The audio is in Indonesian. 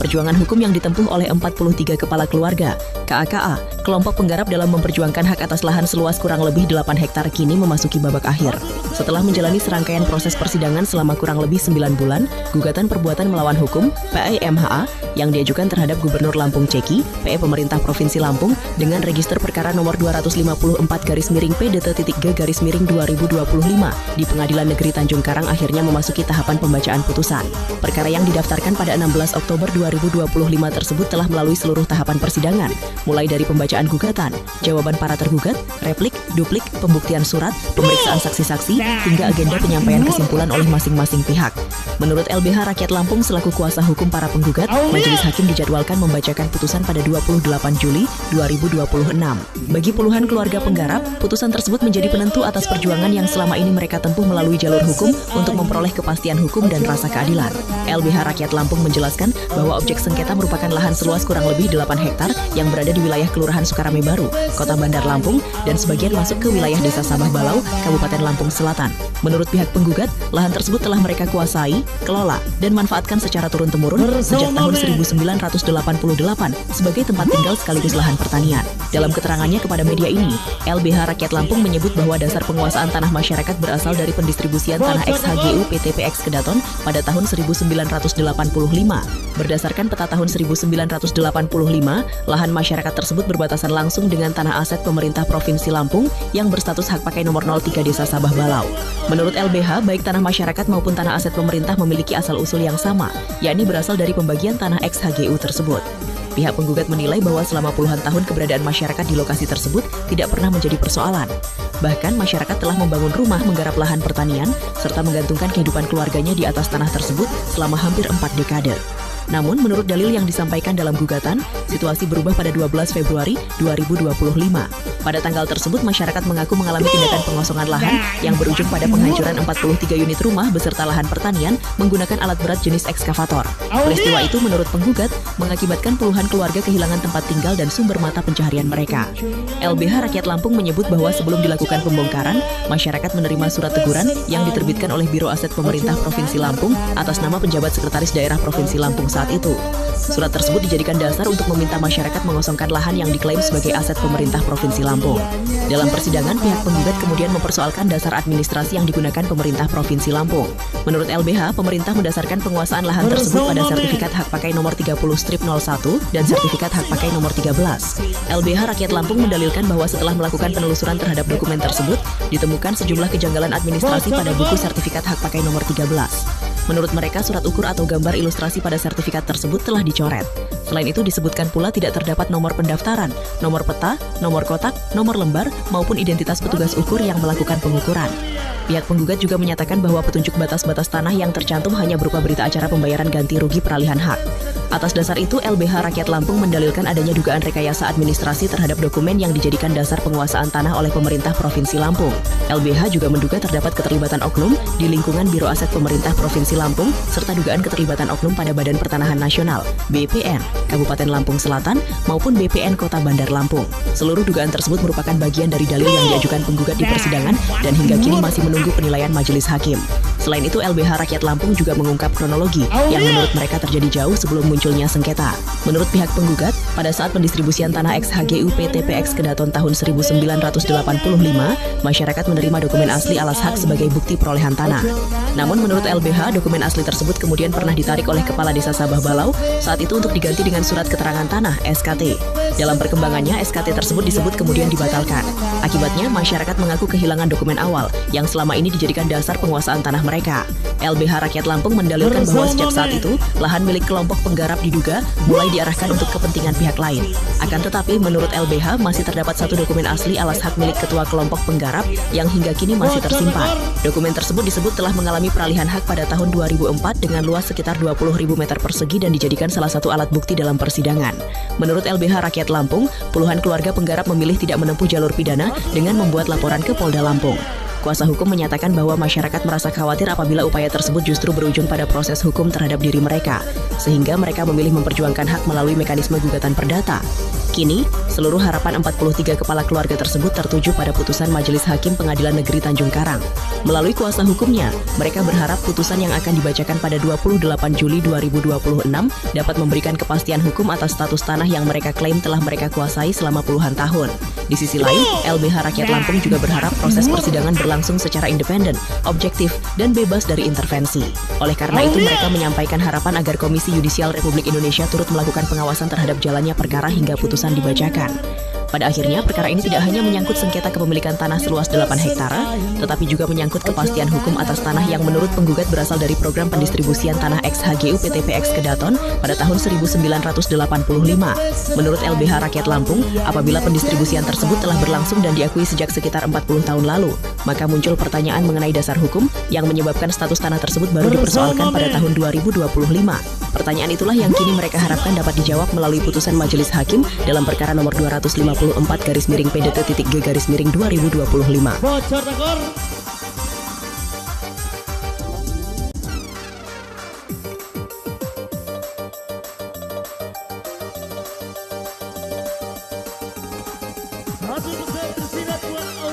Perjuangan hukum yang ditempuh oleh 43 kepala keluarga, KAKA, kelompok penggarap dalam memperjuangkan hak atas lahan seluas kurang lebih 8 hektar kini memasuki babak akhir. Setelah menjalani serangkaian proses persidangan selama kurang lebih 9 bulan, gugatan perbuatan melawan hukum (PAI-MHA) yang diajukan terhadap Gubernur Lampung Ceki, PE Pemerintah Provinsi Lampung dengan register perkara nomor 254-P-G-2025 di Pengadilan Negeri Tanjung Karang akhirnya memasuki tahapan pembacaan putusan. Perkara yang didaftarkan pada 16 Oktober 2025 tersebut telah melalui seluruh tahapan persidangan, mulai dari pembacaan gugatan, jawaban para tergugat, replik, duplik, pembuktian surat, pemeriksaan saksi-saksi, hingga agenda penyampaian kesimpulan oleh masing-masing pihak. Menurut LBH Rakyat Lampung selaku kuasa hukum para penggugat, Majelis Hakim dijadwalkan membacakan putusan pada 28 Juli 2026. Bagi puluhan keluarga penggarap, putusan tersebut menjadi penentu atas perjuangan yang selama ini mereka tempuh melalui jalur hukum untuk memperoleh kepastian hukum dan rasa keadilan. LBH Rakyat Lampung menjelaskan bahwa objek sengketa merupakan lahan seluas kurang lebih 8 hektar yang berada di wilayah Kelurahan Sukarame Baru, Kota Bandar Lampung, dan sebagian masuk ke wilayah Desa Sabah Balau, Kabupaten Lampung Selatan. Menurut pihak penggugat, lahan tersebut telah mereka kuasai, kelola, dan manfaatkan secara turun-temurun sejak tahun 1988 sebagai tempat tinggal sekaligus lahan pertanian. Dalam keterangannya kepada media ini, LBH Rakyat Lampung menyebut bahwa dasar penguasaan tanah masyarakat berasal dari pendistribusian tanah ex-HGU PTPX Kedaton pada tahun 1985. Berdasarkan peta tahun 1985, lahan masyarakat tersebut berbatasan langsung dengan tanah aset pemerintah Provinsi Lampung yang berstatus hak pakai nomor 03 Desa Sabah Balau. Menurut LBH, baik tanah masyarakat maupun tanah aset pemerintah memiliki asal-usul yang sama, yakni berasal dari pembagian tanah ex-HGU tersebut. Pihak penggugat menilai bahwa selama puluhan tahun keberadaan masyarakat di lokasi tersebut tidak pernah menjadi persoalan. Bahkan masyarakat telah membangun rumah menggarap lahan pertanian serta menggantungkan kehidupan keluarganya di atas tanah tersebut selama hampir 4 dekade. Namun, menurut dalil yang disampaikan dalam gugatan, situasi berubah pada 12 Februari 2025. Pada tanggal tersebut, masyarakat mengaku mengalami tindakan pengosongan lahan yang berujung pada penghancuran 43 unit rumah beserta lahan pertanian menggunakan alat berat jenis ekskavator. Peristiwa itu menurut penggugat mengakibatkan puluhan keluarga kehilangan tempat tinggal dan sumber mata pencaharian mereka. LBH Rakyat Lampung menyebut bahwa sebelum dilakukan pembongkaran, masyarakat menerima surat teguran yang diterbitkan oleh Biro Aset Pemerintah Provinsi Lampung atas nama penjabat Sekretaris Daerah Provinsi Lampung saat itu. Surat tersebut dijadikan dasar untuk meminta masyarakat mengosongkan lahan yang diklaim sebagai aset pemerintah Provinsi Lampung. Dalam persidangan, pihak penggugat kemudian mempersoalkan dasar administrasi yang digunakan pemerintah Provinsi Lampung. Menurut LBH, pemerintah mendasarkan penguasaan lahan tersebut pada sertifikat hak pakai nomor 30/01 dan sertifikat hak pakai nomor 13. LBH Rakyat Lampung mendalilkan bahwa setelah melakukan penelusuran terhadap dokumen tersebut, ditemukan sejumlah kejanggalan administrasi pada buku sertifikat hak pakai nomor 13. Menurut mereka, surat ukur atau gambar ilustrasi pada sertifikat tersebut telah dicoret. Selain itu, disebutkan pula tidak terdapat nomor pendaftaran, nomor peta, nomor kotak, nomor lembar, maupun identitas petugas ukur yang melakukan pengukuran. Pihak penggugat juga menyatakan bahwa petunjuk batas-batas tanah yang tercantum hanya berupa berita acara pembayaran ganti rugi peralihan hak. Atas dasar itu, LBH Rakyat Lampung mendalilkan adanya dugaan rekayasa administrasi terhadap dokumen yang dijadikan dasar penguasaan tanah oleh pemerintah Provinsi Lampung. LBH juga menduga terdapat keterlibatan oknum di lingkungan Biro Aset Pemerintah Provinsi Lampung, serta dugaan keterlibatan oknum pada Badan Pertanahan Nasional, BPN, Kabupaten Lampung Selatan, maupun BPN Kota Bandar Lampung. Seluruh dugaan tersebut merupakan bagian dari dalil yang diajukan penggugat di persidangan dan hingga kini masih menunggu penilaian Majelis Hakim. Selain itu, LBH Rakyat Lampung juga mengungkap kronologi yang menurut mereka terjadi jauh sebelum munculnya sengketa. Menurut pihak penggugat, pada saat pendistribusian tanah ex-HGU PTPX Kedaton tahun 1985, masyarakat menerima dokumen asli alas hak sebagai bukti perolehan tanah. Namun menurut LBH, dokumen asli tersebut kemudian pernah ditarik oleh Kepala Desa Sabah Balau saat itu untuk diganti dengan surat keterangan tanah (SKT). Dalam perkembangannya, SKT tersebut disebut kemudian dibatalkan. Akibatnya, masyarakat mengaku kehilangan dokumen awal yang selama ini dijadikan dasar penguasaan tanah mereka. LBH Rakyat Lampung mendalilkan bahwa sejak saat itu, lahan milik kelompok penggarap diduga mulai diarahkan untuk kepentingan pihak lain. Akan tetapi, menurut LBH, masih terdapat satu dokumen asli alas hak milik ketua kelompok penggarap yang hingga kini masih tersimpan. Dokumen tersebut disebut telah mengalami peralihan hak pada tahun 2004 dengan luas sekitar 20.000 meter persegi dan dijadikan salah satu alat bukti dalam persidangan. Menurut LBH Rakyat Lampung, puluhan keluarga penggarap memilih tidak menempuh jalur pidana dengan membuat laporan ke Polda Lampung. Kuasa hukum menyatakan bahwa masyarakat merasa khawatir apabila upaya tersebut justru berujung pada proses hukum terhadap diri mereka, sehingga mereka memilih memperjuangkan hak melalui mekanisme gugatan perdata. Kini, Seluruh harapan 43 kepala keluarga tersebut tertuju pada putusan Majelis Hakim Pengadilan Negeri Tanjung Karang. Melalui kuasa hukumnya, mereka berharap putusan yang akan dibacakan pada 28 Juli 2026 dapat memberikan kepastian hukum atas status tanah yang mereka klaim telah mereka kuasai selama puluhan tahun. Di sisi lain, LBH Rakyat Lampung juga berharap proses persidangan berlangsung secara independen, objektif, dan bebas dari intervensi. Oleh karena itu, mereka menyampaikan harapan agar Komisi Yudisial Republik Indonesia turut melakukan pengawasan terhadap jalannya perkara hingga putusan dibacakan. Pada akhirnya, perkara ini tidak hanya menyangkut sengketa kepemilikan tanah seluas 8 hektare, tetapi juga menyangkut kepastian hukum atas tanah yang menurut penggugat berasal dari program pendistribusian tanah ex-HGU PT PX Kedaton pada tahun 1985. Menurut LBH Rakyat Lampung, apabila pendistribusian tersebut telah berlangsung dan diakui sejak sekitar 40 tahun lalu, maka muncul pertanyaan mengenai dasar hukum yang menyebabkan status tanah tersebut baru dipersoalkan pada tahun 2025. Pertanyaan itulah yang kini mereka harapkan dapat dijawab melalui putusan Majelis Hakim dalam perkara nomor 254-PDT-G-2025. Bocor tekor. Satu besar tersirat buat